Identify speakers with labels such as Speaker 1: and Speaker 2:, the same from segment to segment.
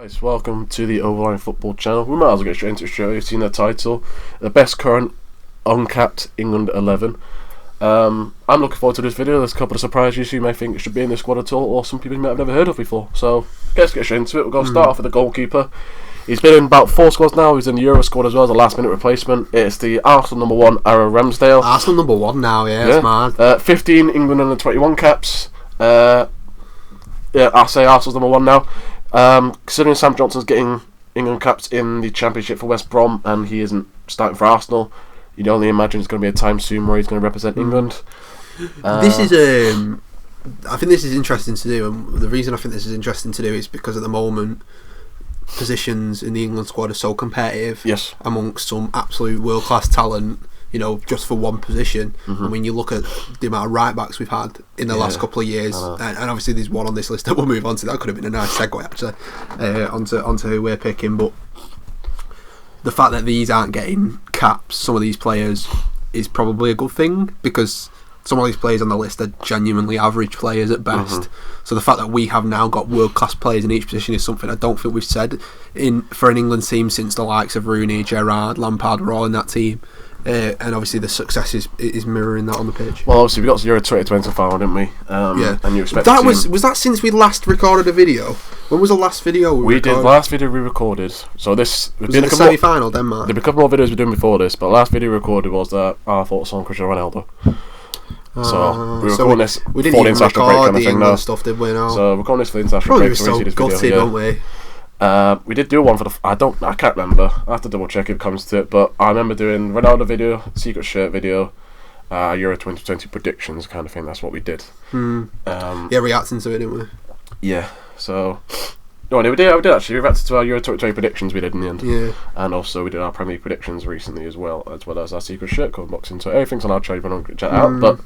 Speaker 1: Guys, welcome to the Overline Football channel. We might as well get straight into it straight away. You've seen the title, the best current Uncapped England 11. I'm looking forward to this video. There's a couple of surprises you may think it should be in the squad at all, or some people you might have never heard of before. So let's get straight into it. We're going to start off with the goalkeeper. He's been in about 4 squads now. He's in the Euro squad as well as a last minute replacement. It's the Arsenal #1 Aaron Ramsdale.
Speaker 2: Arsenal #1 now, yeah. It's mad.
Speaker 1: 15 England under 21 caps. I'll say Arsenal's #1 now. Considering Sam Johnson's getting England caps in the Championship for West Brom and he isn't starting for Arsenal, you'd only imagine it's going to be a time soon where he's going to represent England.
Speaker 2: This is I think this is interesting to do, and the reason I think this is interesting to do is because at the moment positions in the England squad are so competitive.
Speaker 1: Yes.
Speaker 2: Amongst some absolute world class talent, you know, just for one position. I mean, you look at the amount of right backs we've had in the last couple of years, and obviously there's one on this list that we'll move on to. That could have been a nice segue actually onto who we're picking, but the fact that these aren't getting caps, some of these players, is probably a good thing, because some of these players on the list are genuinely average players at best. So the fact that we have now got world-class players in each position is something I don't think we've said for an England team since the likes of Rooney, Gerald, Lampard were all in that team. And obviously the success is mirroring that on the pitch.
Speaker 1: Well, obviously we got to Euro 2025, didn't we?
Speaker 2: Yeah.
Speaker 1: And you expect
Speaker 2: that was that since we last recorded a video? When was the last video we recorded?
Speaker 1: did last video we recorded. So this
Speaker 2: was in the semi-final, Denmark.
Speaker 1: There'll be a couple more videos we're doing before this, but last video we recorded was our thoughts on Cristiano Ronaldo. So we recorded this
Speaker 2: we didn't
Speaker 1: for the
Speaker 2: even
Speaker 1: international break
Speaker 2: record
Speaker 1: kind of
Speaker 2: the
Speaker 1: thing
Speaker 2: England
Speaker 1: now.
Speaker 2: stuff, did we? Now?
Speaker 1: So we're recording this for the international
Speaker 2: Probably
Speaker 1: break.
Speaker 2: so gutted, weren't we?
Speaker 1: We did do one for the. I can't remember. I have to double check if it comes to it. But I remember doing Ronaldo video, secret shirt video, Euro 2020 predictions kind of thing. That's what we did.
Speaker 2: Reacting to it, didn't we?
Speaker 1: Yeah. So. No, we did actually. We reacted to our Euro 2020 predictions we did in the end.
Speaker 2: Yeah.
Speaker 1: And also we did our Premier League predictions recently as well as our secret shirt cover boxing. So everything's on our trade. Check that out. But.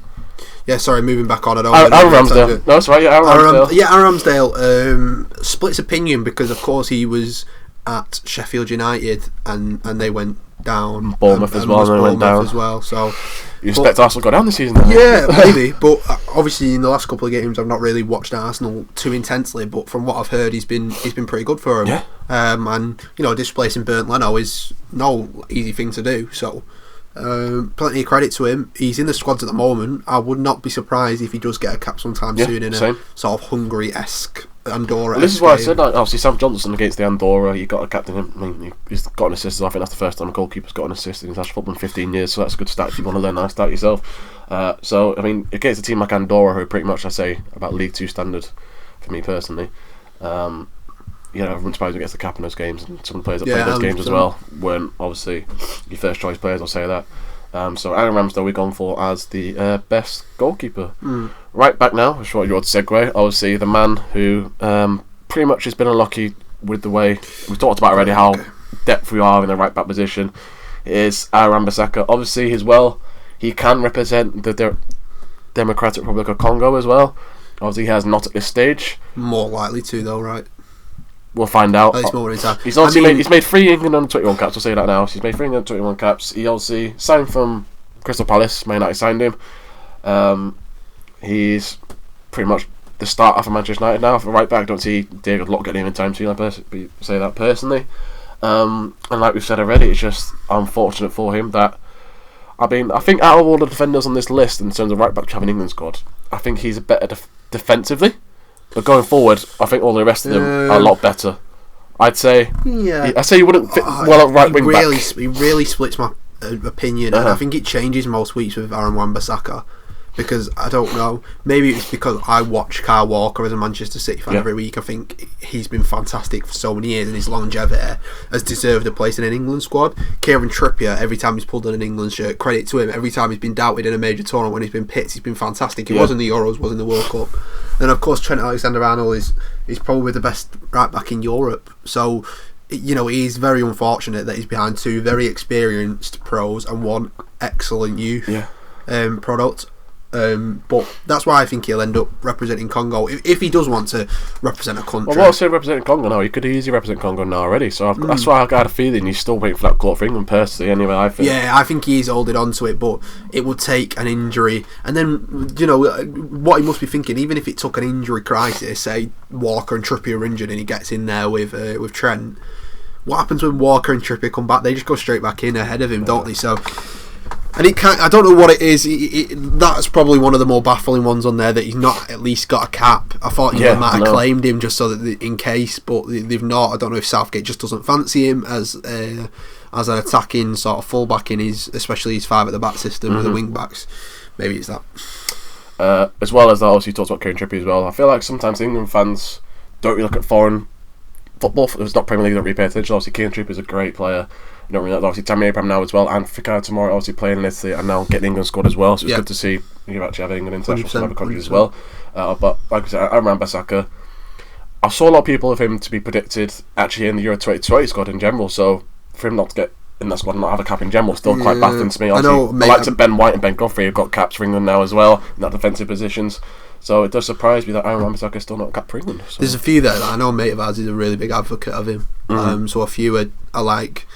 Speaker 2: Yeah, sorry, moving back on.
Speaker 1: Aaron Ramsdale. No, that's right. Yeah, Aaron Ramsdale.
Speaker 2: Aaron Ramsdale splits opinion, because of course he was at Sheffield United and they went down.
Speaker 1: Bournemouth as well, and they went down
Speaker 2: as well. So
Speaker 1: you expect Arsenal to go down this season? Then?
Speaker 2: Yeah, maybe. But obviously in the last couple of games I've not really watched Arsenal too intensely. But from what I've heard, he's been pretty good for him.
Speaker 1: Yeah.
Speaker 2: And you know, displacing Bernd Leno is no easy thing to do. So. Plenty of credit to him. He's in the squads at the moment. I would not be surprised if he does get a cap sometime soon in a sort of Hungary-esque, Andorra-esque.
Speaker 1: Well, this is why I said, like, obviously Sam Johnson against the Andorra, you got a captain him. I mean, he's got an assist. I think that's the first time a goalkeeper's got an assist in international football in 15 years, so that's a good stat if you want to learn that stat yourself. So I mean, against a team like Andorra, who are pretty much, I say, about League 2 standard for me personally, you know, everyone's surprised against the cap in those games, and some of the players that played those games as well weren't obviously your first choice players, I'll say that. So Aaron Ramsdale we've gone for as the best goalkeeper. Right back now, which is what you want to segue, obviously the man who pretty much has been unlucky with the way, we've talked about already how depth we are in the right back position, is Aaron Bissaka. Obviously as well, he can represent the Democratic Republic of Congo as well. Obviously he has not at this stage.
Speaker 2: More likely to though, right?
Speaker 1: We'll find out. He's made 3 England under 21 caps. I'll say that now. He's made 3 England under 21 caps. He obviously signed from Crystal Palace. Man United signed him. He's pretty much the starter for Manchester United now. For right back, I don't see David Locke getting him in time soon. I say that personally. And like we've said already, it's just unfortunate for him that. I mean, I think out of all the defenders on this list in terms of right back to have an England squad, I think he's better defensively. But going forward, I think all the rest of them are a lot better. I'd say. Yeah. I'd say he wouldn't fit well at right wing back.
Speaker 2: He really splits my opinion, and I think it changes most weeks with Aaron Wan-Bissaka. Because I don't know, maybe it's because I watch Kyle Walker as a Manchester City fan every week. I think he's been fantastic for so many years, and his longevity has deserved a place in an England squad. Kieran Trippier, every time he's pulled on an England shirt, credit to him. Every time he's been doubted in a major tournament when he's been picked, he's been fantastic. He was in the Euros, was in the World Cup, and of course Trent Alexander-Arnold is probably the best right back in Europe. So you know, he's very unfortunate that he's behind 2 very experienced pros and 1 excellent youth product. But that's why I think he'll end up representing Congo if he does want to represent a country.
Speaker 1: Well, what's he representing Congo now? He could easily represent Congo now already. So that's why I got a feeling he's still waiting for that call for England personally. Anyway, I think.
Speaker 2: Yeah, I think he's holding on to it, but it would take an injury, and then what he must be thinking. Even if it took an injury crisis, say Walker and Trippier are injured, and he gets in there with Trent. What happens when Walker and Trippier come back? They just go straight back in ahead of him, don't they? So. And he can't. I don't know what it is. That's probably one of the more baffling ones on there that he's not at least got a cap. I thought they might have claimed him just so that in case, but they've not. I don't know if Southgate just doesn't fancy him as an attacking sort of fullback in especially his 5 at the back system with the wing backs. Maybe it's that.
Speaker 1: As well as that, obviously, he talks about Kieran Trippier as well. I feel like sometimes England fans don't really look at foreign football. It's not Premier League, don't really pay attention. Obviously, Kieran Trippier is a great player. You know, obviously Tammy Abraham now as well, and Fikayo Tomori obviously playing in Italy and now getting England squad as well. So it's good to see you actually have England international from other countries as well. But like I said, I remember Saka. I saw a lot of people of him to be predicted actually in the Euro 2020 squad in general. So for him not to get in that squad and not have a cap in general, still quite baffling to me. Obviously, I like to Ben White and Ben Godfrey have got caps for England now as well in that defensive positions. So it does surprise me that Aaron Wan-Bissaka still not a cap for England. So.
Speaker 2: There's a few that I know a mate of ours is a really big advocate of him. So a few are like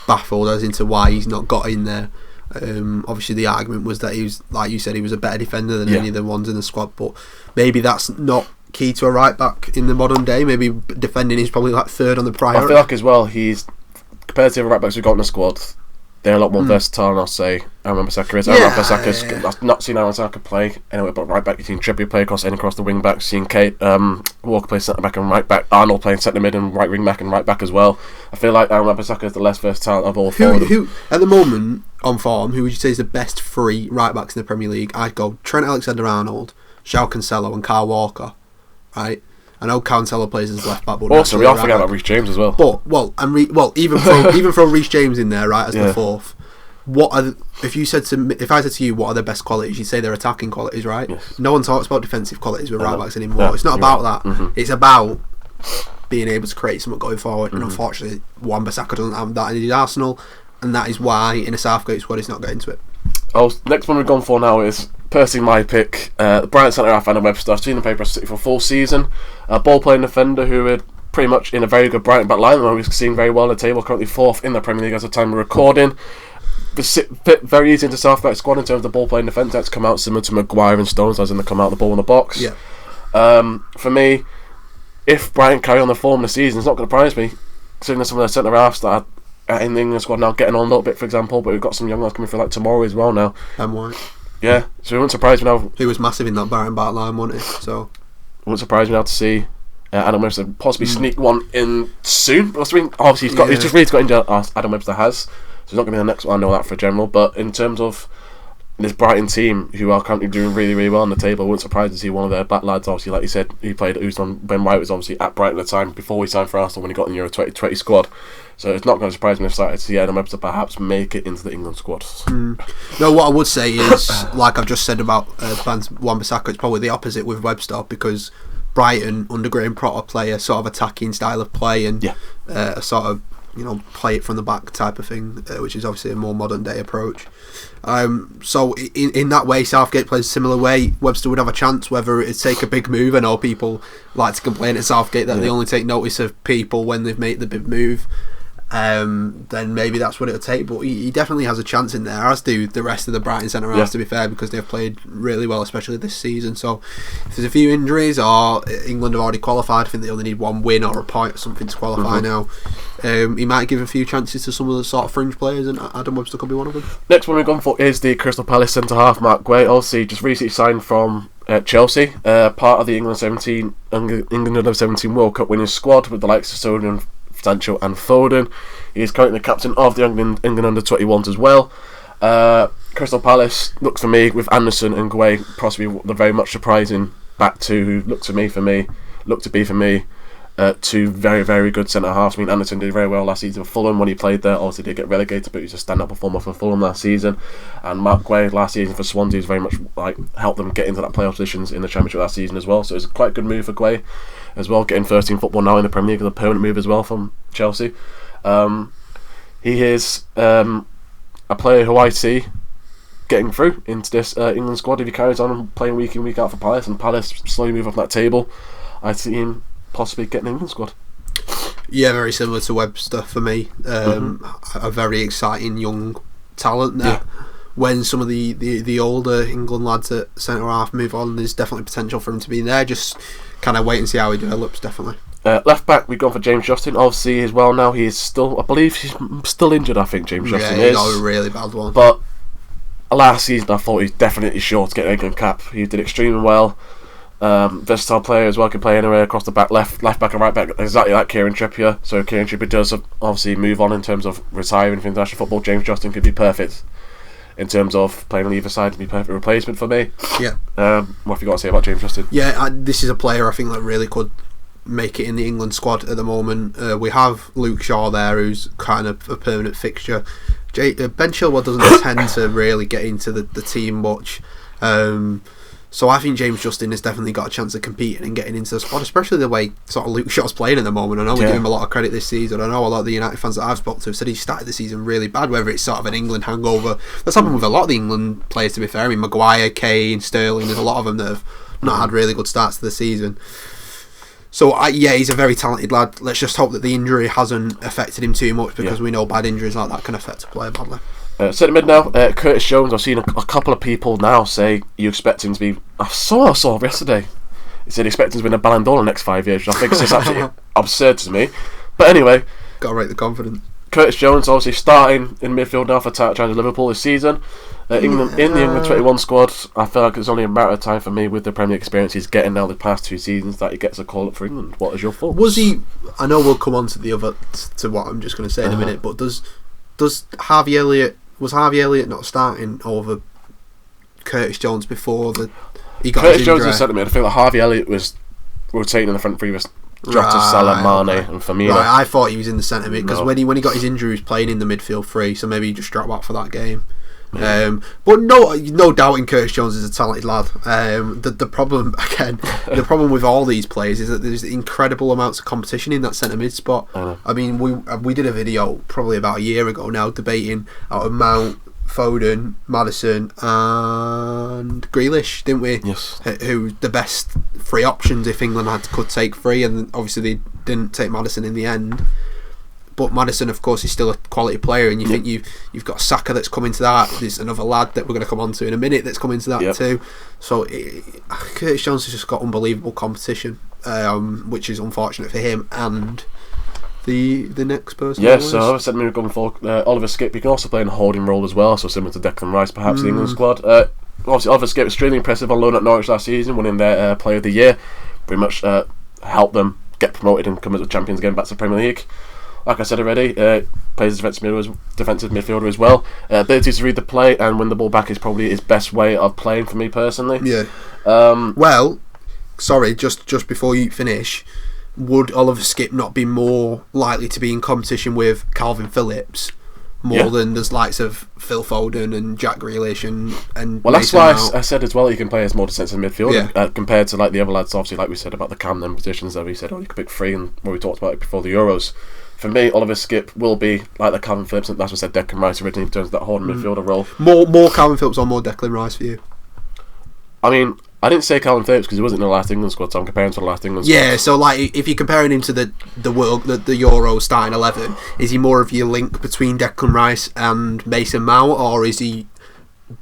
Speaker 2: baffled as into why he's not got in there. Obviously the argument was that he was, like you said, he was a better defender than any of the ones in the squad, but maybe that's not key to a right back in the modern day. Maybe defending is probably like third on the priority.
Speaker 1: I feel like as well he's, compared to the right backs we've got in the squad, they're a lot more versatile, and I'll say Aaron Wan-Bissaka is. Aaron Wan-Bissaka's I've not seen Aaron Wan-Bissaka play anyway, but right back you've seen Trippier play across the wing backs, seen Walker play centre back and right back, Arnold playing centre mid and right wing back and right back as well. I feel like Aaron Wan-Bissaka is the less versatile of all four of them.
Speaker 2: Who at the moment on form, who would you say is the best 3 right backs in the Premier League? I'd go Trent Alexander-Arnold, João Cancelo and Kyle Walker. Right. I know Cancelo plays as left back, but
Speaker 1: also we all forget about Reece James as well.
Speaker 2: But even throw Reece James in there, right, as the 4th. If I said to you what are their best qualities, you'd say they're attacking qualities, right?
Speaker 1: Yes.
Speaker 2: No one talks about defensive qualities with right backs anymore. It's not about that. It's about being able to create something going forward. And unfortunately, Wan-Bissaka doesn't have that in his arsenal, and that is why in a Southgate squad he's not getting to it.
Speaker 1: Next one we've gone for now is personally my pick, the Brighton centre half Adam Webster. I've seen him play for City for a full season. A ball playing defender who had pretty much in a very good Brighton back line, and we've seen very well in the table, currently 4th in the Premier League as of time of recording. Fit very easy into Southgate squad in terms of the ball playing defence. That's come out similar to Maguire and Stones, as in they come out the ball in the box.
Speaker 2: Yeah.
Speaker 1: For me, if Brighton carry on the form of the season, it's not going to surprise me. Considering some of their centre halves that are in the England squad now getting on a little bit, for example, but we've got some young lads coming through like tomorrow as well now.
Speaker 2: Ben White.
Speaker 1: Yeah, so it wouldn't surprise me now.
Speaker 2: He was massive in that Brighton back line, wasn't he? So
Speaker 1: it wouldn't surprise me now to see Adam Webster possibly sneak one in soon. But I mean, obviously he's just really got injured as Adam Webster has, so he's not going to be the next one. I know that for general. But in terms of this Brighton team, who are currently doing really, really well on the table, I wouldn't surprise to see one of their back lads. Obviously, like you said, who's on Ben White was obviously at Brighton at the time before we signed for Arsenal when he got in the Euro 2020 squad. So it's not going to surprise me if started to see Adam Webster perhaps make it into the England squad.
Speaker 2: No, what I would say is, like I've just said about Wan-Bissaka, it's probably the opposite with Webster, because Brighton, under Graham Potter, play a sort of attacking style of play and a sort of play it from the back type of thing, which is obviously a more modern day approach. So in that way, Southgate plays a similar way. Webster would have a chance, whether it'd take a big move. I know people like to complain at Southgate that they only take notice of people when they've made the big move. Then maybe that's what it'll take, but he definitely has a chance in there, as do the rest of the Brighton centre halves, to be fair, because they've played really well, especially this season. So if there's a few injuries, or England have already qualified, I think they only need 1 win or a point or something to qualify now, he might give a few chances to some of the sort of fringe players, and Adam Webster could be one of them.
Speaker 1: Next one we've gone for is the Crystal Palace centre half Mark Guay, also just recently signed from Chelsea, part of the England under 17 World Cup winning squad with the likes of Soden, Sancho and Foden. He is currently the captain of the England under 21s as well. Crystal Palace looks for me with Anderson and Guay possibly the very much surprising back two who look to be for me two very, very good centre halves. I mean, Anderson did very well last season for Fulham when he played there. Obviously did get relegated, but he was a stand-up performer for Fulham last season. And Mark Guay last season for Swansea has very much helped them get into that playoff positions in the Championship last season as well. So it's quite a good move for Guay as well, getting first team football now in the Premier League, a permanent move as well from Chelsea. He is a player who I see getting through into this England squad if he carries on playing week in, week out for Palace, and Palace slowly move up that table. I see him possibly getting an England squad.
Speaker 2: Yeah, very similar to Webster for me. A very exciting young talent there. Yeah. When some of the older England lads at centre half move on, there's definitely potential for him to be in there. Just kind of wait and see how he develops, definitely.
Speaker 1: Left back, we've gone for James Justin. Obviously, as well now, he is still, I believe he's still injured, I think, James Justin is.
Speaker 2: Yeah, he got a really bad one.
Speaker 1: But last season, I thought he's definitely sure to get an England cap. He did extremely well. Versatile player as well, can play anywhere across the back, left back and right back, exactly like Kieran Trippier. So if Kieran Trippier does obviously move on in terms of retiring from international football, James Justin could be perfect in terms of playing on either side, to be a perfect replacement for me.
Speaker 2: Yeah.
Speaker 1: What have you got to say about James Justin?
Speaker 2: Yeah, this is a player I think that really could make it in the England squad at the moment. We have Luke Shaw there, who's kind of a permanent fixture. Ben Chilwell doesn't tend to really get into the team much. So I think James Justin has definitely got a chance of competing and getting into the squad, especially the way sort of Luke Shaw's playing at the moment. I know we give him a lot of credit this season. I know a lot of the United fans that I've spoken to have said he started the season really bad, whether it's sort of an England hangover. That's happened with a lot of the England players, to be fair. I mean, Maguire, Kane, Sterling, there's a lot of them that have not had really good starts to the season. So, he's a very talented lad. Let's just hope that the injury hasn't affected him too much, because we know bad injuries like that can affect a player badly.
Speaker 1: Centre mid now, Curtis Jones. I've seen a couple of people now say you expect him to be. I saw yesterday. He said expect him to win a Ballon d'Or in the next 5 years, which I think is just absolutely absurd to me. But anyway,
Speaker 2: gotta rate the confidence.
Speaker 1: Curtis Jones obviously starting in midfield now for challenging Liverpool this season. England in the England 21 squad. I feel like it's only a matter of time for me with the Premier League experience he's getting now the past 2 seasons that he gets a call up for England. What is your thoughts?
Speaker 2: Was he? I know we'll come on to the other to what I'm just going to say in a minute. But does Harvey Elliott? Was Harvey Elliott not starting over Curtis Jones before he got
Speaker 1: Curtis
Speaker 2: his
Speaker 1: Jones
Speaker 2: injury?
Speaker 1: in centre mid. I feel like Harvey Elliott was rotating in the front previous Jota, Salah, Mane and Firmino.
Speaker 2: Right, I thought he was in the centre mid because when he got his injury, he was playing in the midfield three, so maybe he just dropped back for that game. But no doubting Curtis Jones is a talented lad. The problem with all these players is that there's incredible amounts of competition in that centre mid spot. I mean, we did a video probably about a year ago now debating out of Mount, Foden, Maddison and Grealish, didn't we?
Speaker 1: Yes.
Speaker 2: Who the best free options if England could take free, and obviously they didn't take Maddison in the end. But Maddison, of course, is still a quality player, and you think you've got Saka that's coming to that. There's another lad that we're going to come on to in a minute that's coming to that too. So Curtis Jones has just got unbelievable competition, which is unfortunate for him and the next person.
Speaker 1: Yeah, so I've said maybe going forward, Oliver Skipp. He can also play in a holding role as well, so similar to Declan Rice, perhaps in the England squad. Obviously, Oliver Skipp was extremely impressive on loan at Norwich last season, winning their Player of the Year. Pretty much helped them get promoted and come as champions again back to the Premier League. Like I said already, plays as defensive midfielder as well. Ability to read the play and win the ball back is probably his best way of playing for me personally.
Speaker 2: Yeah. Well, sorry, just before you finish, would Oliver Skipp not be more likely to be in competition with Calvin Phillips more than the likes of Phil Foden and Jack Grealish and
Speaker 1: well, that's why I said as well he can play as more defensive midfielder compared to like the other lads. Obviously, like we said about the Camden positions that we said, you could pick 3, and what we talked about it before the Euros. For me, Oliver Skipp will be like the Calvin Phillips, and that's what I said Declan Rice originally in terms of that holding midfielder role.
Speaker 2: More Calvin Phillips or more Declan Rice for you?
Speaker 1: I mean, I didn't say Calvin Phillips because he wasn't in the last England squad, so I'm comparing to the last England squad. Yeah,
Speaker 2: so like if you're comparing him to the world, the Euro starting 11, is he more of your link between Declan Rice and Mason Mount, or is he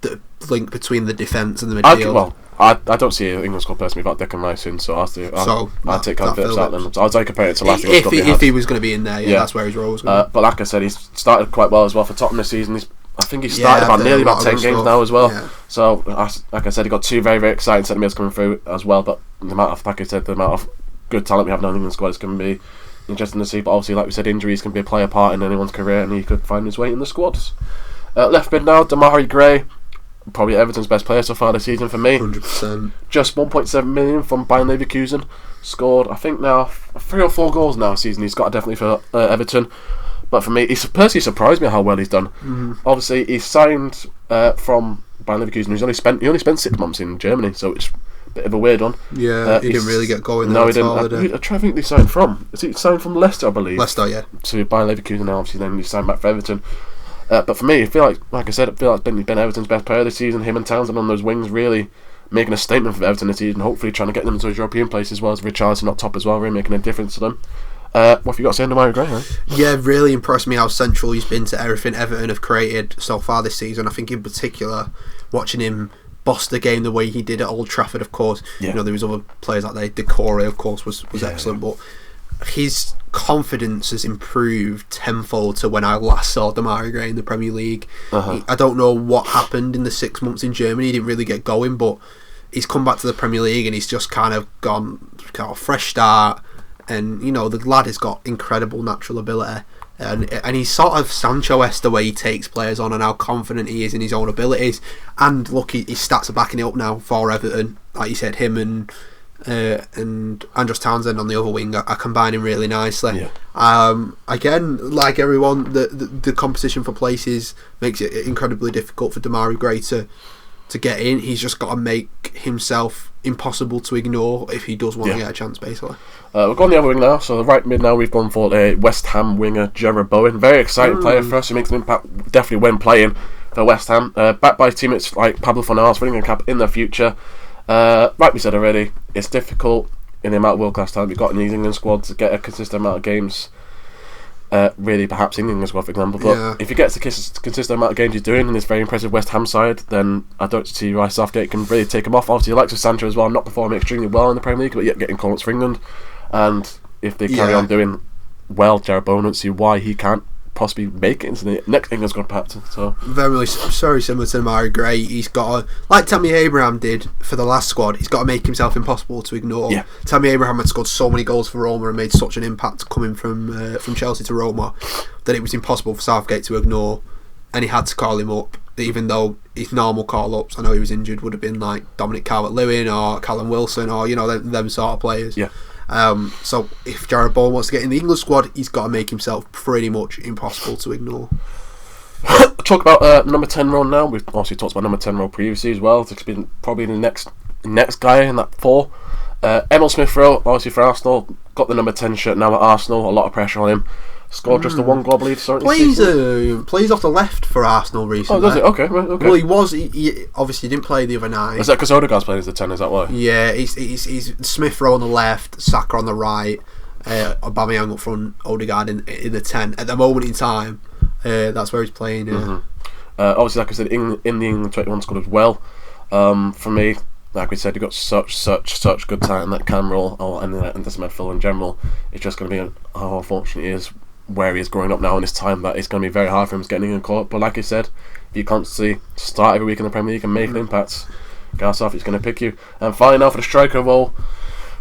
Speaker 2: the link between the defence and the midfield?
Speaker 1: I don't see an England squad personally without Declan Rice in, so I'll take Calvin Phillips out then. So I'd say compare it to last England squad.
Speaker 2: If he was going to be in there, that's where his role was going to be.
Speaker 1: But like I said, he's started quite well as well for Tottenham this season. I think he started nearly about 10 games now as well. Yeah. So, like I said, he got 2 very, very exciting centre mids coming through as well. But the amount of good talent we have now in the England squad is going to be interesting to see. But obviously, like we said, injuries can play a part in anyone's career, and he could find his way in the squads. Left mid now, Damari Gray. Probably Everton's best player so far this season for me.
Speaker 2: 100%.
Speaker 1: Just 1.7 million from Bayern Leverkusen. Scored, I think now 3 or 4 goals now this season. He's got definitely for Everton. But for me, he's personally surprised me how well he's done. Obviously, he's signed from Bayern Leverkusen. He only spent 6 months in Germany, so it's a bit of a weird one.
Speaker 2: Yeah, he didn't really get going.
Speaker 1: No, he didn't. I'm trying to think he signed from. Is he signed from Leicester, I believe?
Speaker 2: Leicester, yeah.
Speaker 1: To Bayern Leverkusen now. Obviously, then he signed back for Everton. But for me, I feel like I said, it's been Everton's best player this season. Him and Townsend on those wings really making a statement for Everton this season, hopefully trying to get them into a European place as well as Richarlison up top as well, really making a difference to them. What have you got to say on Emile Gray, huh?
Speaker 2: Yeah, really impressed me how central he's been to everything Everton have created so far this season. I think in particular, watching him boss the game the way he did at Old Trafford, of course.
Speaker 1: Yeah.
Speaker 2: You know, there was other players like that. Decore, of course, was excellent, but his confidence has improved tenfold to when I last saw Emile Gray in the Premier League. I don't know what happened in the 6 months in Germany. He didn't really get going, but he's come back to the Premier League and he's just kind of got a fresh start. And you know, the lad has got incredible natural ability, and he's sort of Sancho-esque the way he takes players on and how confident he is in his own abilities. And look, his stats are backing it up now for Everton. Like you said, him and Andros Townsend on the other wing are combining really nicely. Again, like everyone, the competition for places makes it incredibly difficult for Emile Gray to get in. He's just got to make himself impossible to ignore if he does want to get a chance, basically.
Speaker 1: We've gone the other wing now, so the right mid now we've gone for a West Ham winger, Gerald Bowen. Very exciting player for us, who makes an impact definitely when playing for West Ham. Backed by his teammates like Pablo Fornals, winning a cap in the future. Like we said already, it's difficult in the amount of world-class talent we've got in the England squad to get a consistent amount of games. Really, perhaps in the England squad, for example. But if he gets the consistent amount of games he's doing in this very impressive West Ham side, then I don't see why Southgate can really take him off. Obviously, he likes Sancho as well, not performing extremely well in the Premier League, but yet getting call-ups for England. And if they carry on doing well, Gerald Bowen, I don't see why he can't possibly make it into the next England squad, perhaps. So
Speaker 2: very similar to Emile Gray. He's got to, like Tammy Abraham did for the last squad, he's got to make himself impossible to ignore. Tammy Abraham had scored so many goals for Roma and made such an impact coming from Chelsea to Roma that it was impossible for Southgate to ignore, and he had to call him up, even though his normal call-ups, I know he was injured, would have been like Dominic Calvert-Lewin or Callum Wilson or, you know, them sort of players. So if Gerald Bowen wants to get in the England squad, he's got to make himself pretty much impossible to ignore.
Speaker 1: Talk about number 10 role now. We've obviously talked about number 10 role previously as well. It's been probably the next guy in that 4. Emile Smith-Rowe, obviously for Arsenal, got the number 10 shirt now at Arsenal. A lot of pressure on him. Scored just the one goal, I believe.
Speaker 2: Plays off the left for Arsenal recently.
Speaker 1: Oh, does it? Okay, right, okay.
Speaker 2: Well, he obviously didn't play the other night.
Speaker 1: Is that because Odegaard's playing as the 10? Is that why?
Speaker 2: Yeah, he's Smith-Rowe on the left, Saka on the right, Aubameyang up front, Odegaard in the 10. At the moment in time, that's where he's playing.
Speaker 1: Obviously, like I said, in the England 21 squad as well. For me, like we said, you've got such good talent in that cam role, and this midfield in general. It's just going to be how unfortunate he is where he is growing up now in his time, that it's going to be very hard for him to get in and call up. But like I said, if you constantly start every week in the Premier League and make an impact, Gareth Southgate's going to pick you. And finally now for the striker role,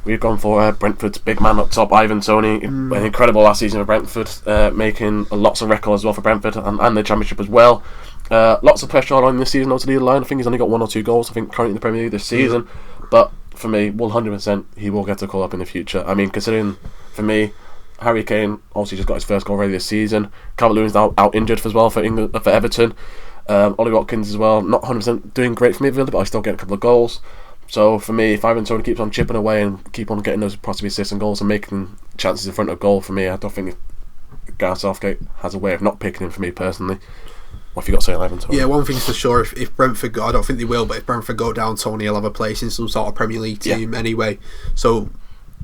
Speaker 1: we've gone for Brentford's big man up top, Ivan Toney. An incredible last season for Brentford, making lots of records as well for Brentford and the Championship as well. Lots of pressure on this season to lead the line. I think he's only got 1 or 2 goals, I think, currently in the Premier League this season. But for me, 100% he will get a call up in the future. I mean, considering, for me, Harry Kane obviously just got his first goal already this season. Calvert-Lewin's now out injured as well for Everton. Ollie Watkins as well, not 100% doing great for me, but I still get a couple of goals. So for me, if Ivan Toney keeps on chipping away and keep on getting those possibly assists and goals and making chances in front of goal, for me, I don't think Gareth Southgate has a way of not picking him, for me personally. What have you got to say on Ivan Toney?
Speaker 2: Yeah, one thing's for sure, if Brentford go, I don't think they will, but if Brentford go down, Toney will have a place in some sort of Premier League team anyway. So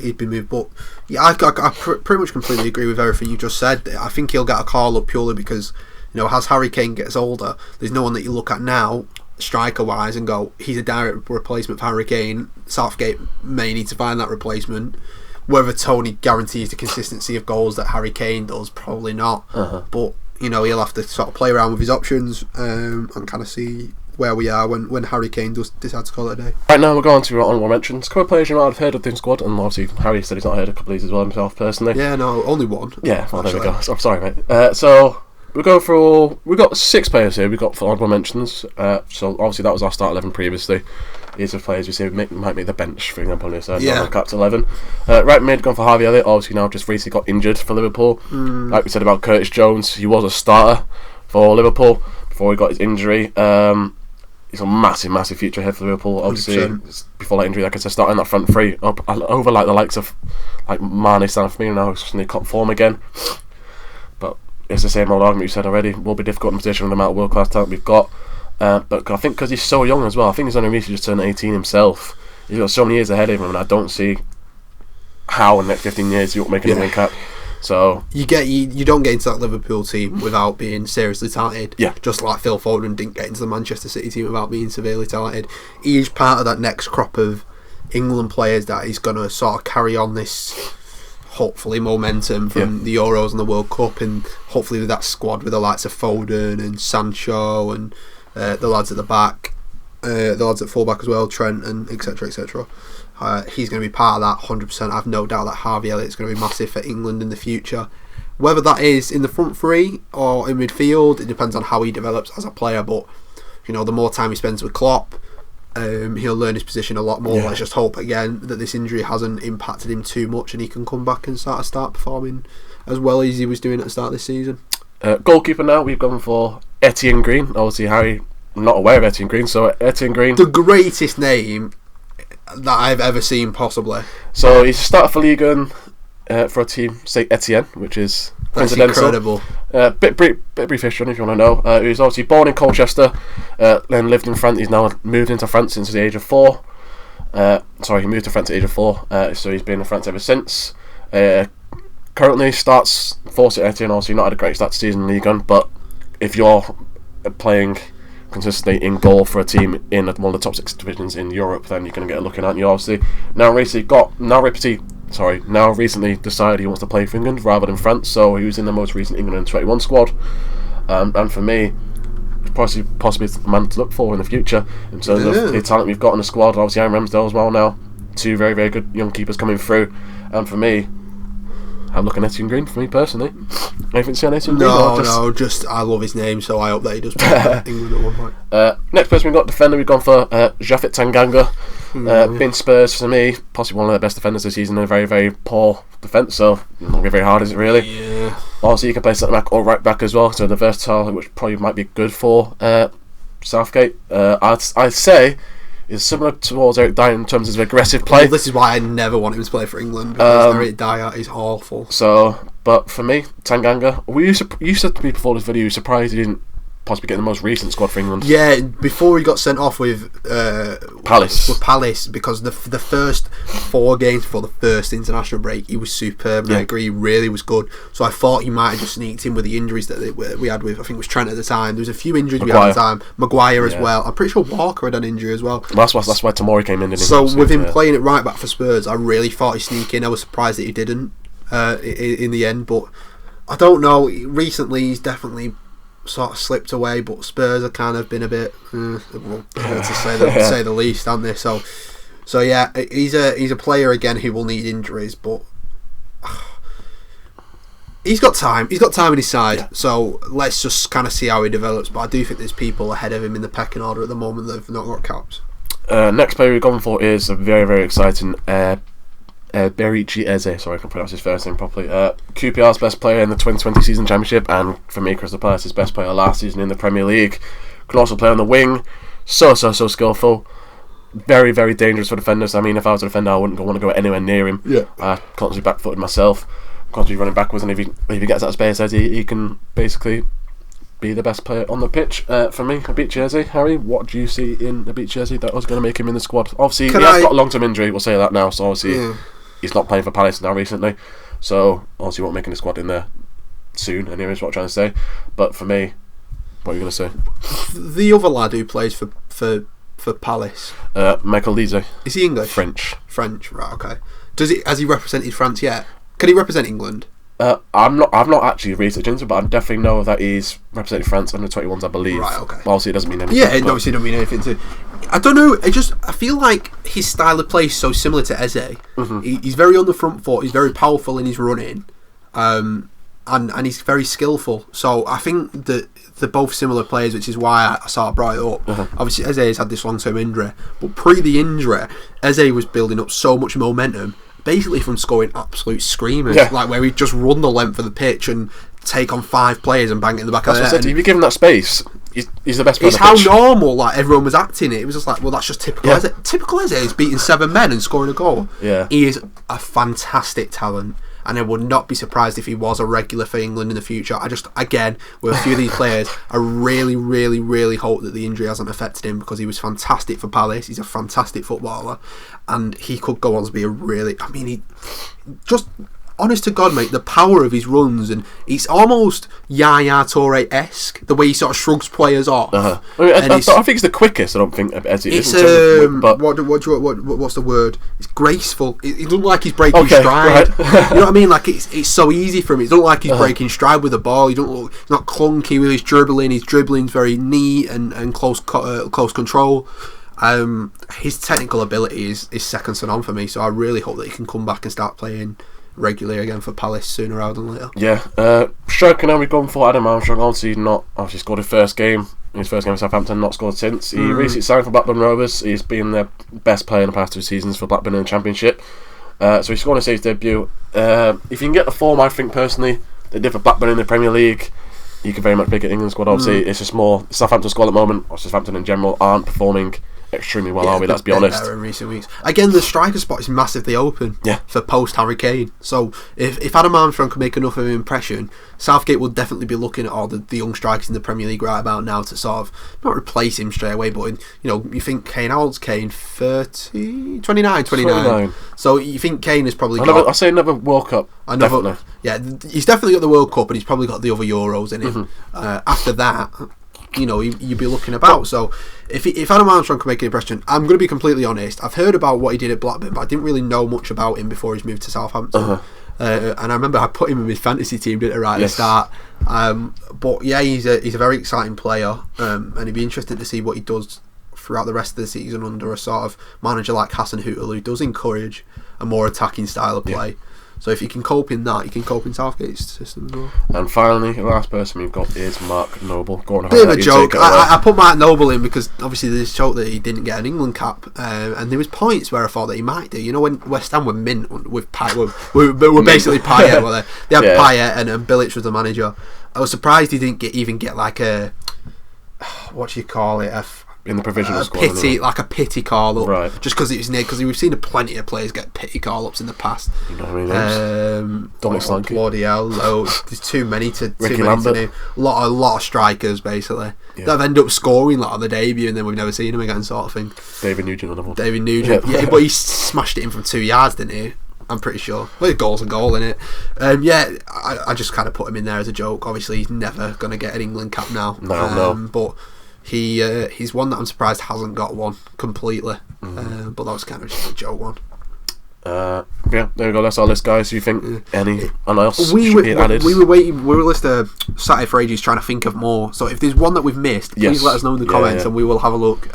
Speaker 2: he'd be moved. But yeah, I pretty much completely agree with everything you just said. I think he'll get a call up purely because, you know, as Harry Kane gets older, there's no one that you look at now striker wise and go, he's a direct replacement for Harry Kane. Southgate may need to find that replacement. Whether Toney guarantees the consistency of goals that Harry Kane does, probably not. But you know, he'll have to sort of play around with his options and kind of see where we are when Harry Kane does decide to call it a day. Right
Speaker 1: now we're going to our honourable mentions. A couple of players you might have heard of the squad, and obviously Harry said he's not heard a couple of these as well himself personally.
Speaker 2: Yeah, no, only one.
Speaker 1: Yeah, well, there we go. I'm sorry, mate. So we've got 6 players here. We've got for honourable mentions. So obviously that was our start 11 previously. These are players we say might make the bench, for example, on this Uncapped 11. Right mid, gone for Harvey Elliott. Obviously now just recently got injured for Liverpool. Like we said about Curtis Jones, he was a starter for Liverpool before he got his injury. He's a massive future ahead for Liverpool. Obviously, 100%. Before that injury, like I said, starting that front three up over like the likes of like Mane, Salah, Firmino now, who's in top form again. But it's the same old argument you said already. Will be difficult in position with the amount of world-class talent we've got. But I think because he's so young as well, I think he's only recently just turned 18 himself. He's got so many years ahead of him, and I don't see how in the next 15 years he won't make an England cap. So
Speaker 2: you don't get into that Liverpool team without being seriously talented.
Speaker 1: Yeah.
Speaker 2: Just like Phil Foden didn't get into the Manchester City team without being severely talented. He's part of that next crop of England players that is going to sort of carry on this, hopefully, momentum from the Euros and the World Cup, and hopefully with that squad with the likes of Foden and Sancho and the lads at the back, the lads at fullback as well, Trent, and etc. etc. He's going to be part of that 100%. I have no doubt that Harvey Elliott's going to be massive for England in the future. Whether that is in the front three or in midfield, it depends on how he develops as a player. But the more time he spends with Klopp, he'll learn his position a lot more. Let's just hope again that this injury hasn't impacted him too much and he can come back and start performing as well as he was doing at the start of this season.
Speaker 1: Goalkeeper now, we've gone for Etienne Green. Obviously, Harry, I'm not aware of Etienne Green, so Etienne Green,
Speaker 2: the greatest name that I've ever seen, possibly.
Speaker 1: So he's started for Ligue 1 for a team, say Etienne, which is coincidental.
Speaker 2: That's incredible.
Speaker 1: Bit brief history if you want to know. He was obviously born in Colchester, then lived in France. He's now moved into France since the age of 4. He moved to France at the age of 4, so he's been in France ever since. Currently starts for Etienne. Obviously not had a great start to season in Ligue 1, but if you're playing consistently in goal for a team in one of the top 6 divisions in Europe, then you're going to get a look in, aren't you? Obviously, now recently decided he wants to play for England rather than France, so he was in the most recent England 21 squad. And for me, possibly the man to look for in the future in terms of the talent we've got in the squad. Obviously, Aaron Ramsdale as well now, 2 very, very good young keepers coming through. And for me, I'm looking at Etienne Green for me personally. Anything to say on Etienne Green?
Speaker 2: I love his name, so I hope that he does play for England at one point.
Speaker 1: Next person we've got, defender, we've gone for Japhet Tanganga. Been Spurs for me, possibly one of the best defenders this season, a very, very poor defence, so not going to be very hard, is it really?
Speaker 2: Yeah.
Speaker 1: Also, you can play centre back or right back as well, so the versatile, which probably might be good for Southgate. I'd say is similar towards Eric Dyer in terms of his aggressive play.
Speaker 2: Well, this is why I never want him to play for England, because Eric Dyer is awful.
Speaker 1: So, but for me, Tanganga, you said to me before this video, you were surprised he didn't possibly get the most recent squad for England.
Speaker 2: Yeah, before he got sent off with Palace, because the first 4 games before the first international break, he was superb. I agree, he really was good. So I thought he might have just sneaked in with the injuries that we had with, I think it was Trent at the time. There was a few injuries we had at the time. Maguire as well. I'm pretty sure Walker had an injury as well.
Speaker 1: That's why Tomori came in. Didn't he?
Speaker 2: So with him playing it right back for Spurs, I really thought he'd sneak in. I was surprised that he didn't in the end, but I don't know. Recently, he's definitely sort of slipped away, but Spurs have kind of been a bit to say the least, haven't they? So yeah, he's a player again who will need injuries, but he's got time in his side, so let's just kind of see how he develops. But I do think there's people ahead of him in the pecking order at the moment that have not got caps.
Speaker 1: Next player we've gone for is a very, very exciting Berichi Eze, sorry I can pronounce his first name properly. QPR's best player in the 2020 season championship, and for me, Crystal Palace's best player last season in the Premier League. Can also play on the wing. So skillful. Very, very dangerous for defenders. I mean, if I was a defender, I wouldn't want to go anywhere near him. Yeah. Constantly back-footed myself. Constantly running backwards, and if he gets out of space, he can basically be the best player on the pitch. For me, Berichi Eze. Harry, what do you see in Berichi Eze that was going to make him in the squad? Obviously, he has got a long-term injury. We'll say that now. So obviously, he's not playing for Palace now recently. So obviously, won't make the squad in there soon. Anyway, is what I'm trying to say. But for me, what are you going to say?
Speaker 2: The other lad who plays for Palace,
Speaker 1: Michael Lise.
Speaker 2: Is he English?
Speaker 1: French,
Speaker 2: right? Okay. Has he represented France yet? Can he represent England?
Speaker 1: I've not actually researched into it, but I definitely know that he's represented France under 21s, I believe.
Speaker 2: Right, okay.
Speaker 1: But obviously, it doesn't mean anything.
Speaker 2: Yeah, it obviously doesn't mean anything to. I don't know. I feel like his style of play is so similar to Eze. Mm-hmm. He's very on the front foot. He's very powerful in his running, and he's very skillful. So I think that they're both similar players, which is why I sort of brought it up. Uh-huh. Obviously, Eze has had this long-term injury, but pre the injury, Eze was building up so much momentum. Basically from scoring absolute screamers, like where we just run the length of the pitch and take on 5 players and bang it in the back of the net.
Speaker 1: If you give him that space, he's the best player on the pitch.
Speaker 2: It's how normal everyone was acting it. It was just like, well, that's just typical Eze. Typical Eze is beating 7 men and scoring a goal.
Speaker 1: Yeah.
Speaker 2: He is a fantastic talent. and I would not be surprised if he was a regular for England in the future. Again, with a few of these players, I really, really, really hope that the injury hasn't affected him, because he was fantastic for Palace. He's a fantastic footballer, and he could go on to be a really... I mean, he just... Honest to God, mate, the power of his runs, and it's almost Yaya Toure-esque, the way he sort of shrugs players off.
Speaker 1: I think it's the quickest. I don't think as it is.
Speaker 2: But what's the word? It's graceful. It doesn't look like he's breaking stride.
Speaker 1: Right.
Speaker 2: You know what I mean? Like it's so easy for him. It doesn't look like he's breaking stride with the ball. He's not clunky with his dribbling. His dribbling's very neat and close control. His technical ability is second to none for me. So I really hope that he can come back and start playing regularly again for Palace sooner rather than later.
Speaker 1: Yeah. Striker now we've gone for Adam Armstrong. Obviously scored his first game with Southampton, not scored since. He recently signed for Blackburn Rovers. He's been their best player in the past 2 seasons for Blackburn in the Championship. So he's scored his debut. If you can get the form, I think personally, they did for Blackburn in the Premier League, you can very much pick an England squad. Obviously, it's just more Southampton squad at the moment, or Southampton in general, aren't performing extremely well, are we? Let's be honest.
Speaker 2: In recent weeks. Again, the striker spot is massively open for post Harry Kane. So if Adam Armstrong can make enough of an impression, Southgate will definitely be looking at all the young strikers in the Premier League right about now to sort of not replace him straight away, but you think Kane, how old's Kane? 29. So you think Kane has probably got...
Speaker 1: I say another World Cup. Definitely.
Speaker 2: Yeah, he's definitely got the World Cup, and he's probably got the other Euros in him. After that, you'd be looking about. So if Adam Armstrong can make an impression, I'm going to be completely honest, I've heard about what he did at Blackburn, but I didn't really know much about him before he's moved to Southampton. And I remember I put him in my fantasy team, didn't I, right at the start. But yeah, he's a very exciting player, and it'd be interesting to see what he does throughout the rest of the season under a sort of manager like Hassan Hüttl, who does encourage a more attacking style of play. So if you can cope in that, you can cope in Southgate's system as well. And
Speaker 1: finally, the last person we've got is Mark Noble. Go on,
Speaker 2: bit of a joke. I put Mark Noble in because obviously there's talk that he didn't get an England cap, and there was points where I thought that he might do. When West Ham were mint with Payet, were basically Payet. They had Payet and Bilic was the manager. I was surprised he didn't even get like a, what do you call it?
Speaker 1: In the provisional squad,
Speaker 2: like a pity call up,
Speaker 1: right?
Speaker 2: Just because it was near, because we've seen plenty of players get pity call ups in the past.
Speaker 1: You know what I mean?
Speaker 2: Bloody hell, there's too many to name. A lot of strikers basically that have ended up scoring on the debut, and then we've never seen them again, sort of thing.
Speaker 1: David Nugent, another one.
Speaker 2: David Nugent, but he smashed it in from 2 yards, didn't he? I'm pretty sure. Well, his goal's a goal, innit? I just kind of put him in there as a joke. Obviously, he's never going to get an England cap now.
Speaker 1: No.
Speaker 2: But he's one that I'm surprised hasn't got one completely. But that was kind of just a joke one.
Speaker 1: There we go. That's our list, guys. Do you think anyone else should be added?
Speaker 2: We were waiting. We were listening sat for ages trying to think of more. So if there's one that we've missed, please let us know in the comments, and we will have a look.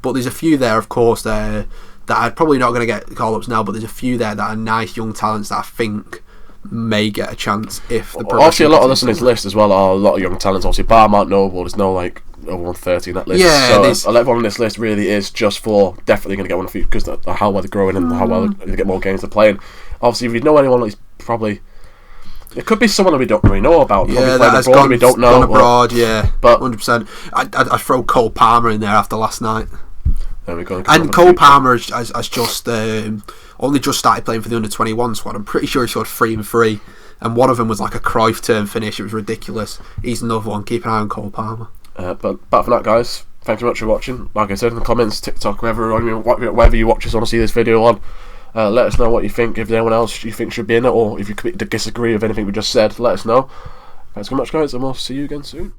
Speaker 2: But there's a few there, of course, that I'm probably not going to get call-ups now. But there's a few there that are nice young talents that I think may get a chance if the
Speaker 1: obviously a lot of us on this list as well are a lot of young talents. Obviously, bar Mark Noble, there's no over 130 in that list. So everyone on this list really is just for definitely going to get one because of how well they're growing and how well they get more games to play in. Obviously, if you know anyone, it's probably it could be someone that we don't really know about.
Speaker 2: Yeah, that's
Speaker 1: abroad, we don't know
Speaker 2: abroad. But 100%. I'd throw Cole Palmer in there after last night.
Speaker 1: There we go.
Speaker 2: And Cole Palmer has just only just started playing for the under-21 squad. I'm pretty sure he scored 3 and 3, and one of them was like a Cruyff turn finish. It was ridiculous. He's another one. Keep an eye on Cole Palmer.
Speaker 1: But apart from that, guys, thanks very much for watching. Like I said in the comments, TikTok, wherever you watch us on to see this video on, let us know what you think. If there's anyone else you think should be in it, or if you disagree with anything we just said, let us know. Thanks very much, guys, and we'll see you again soon.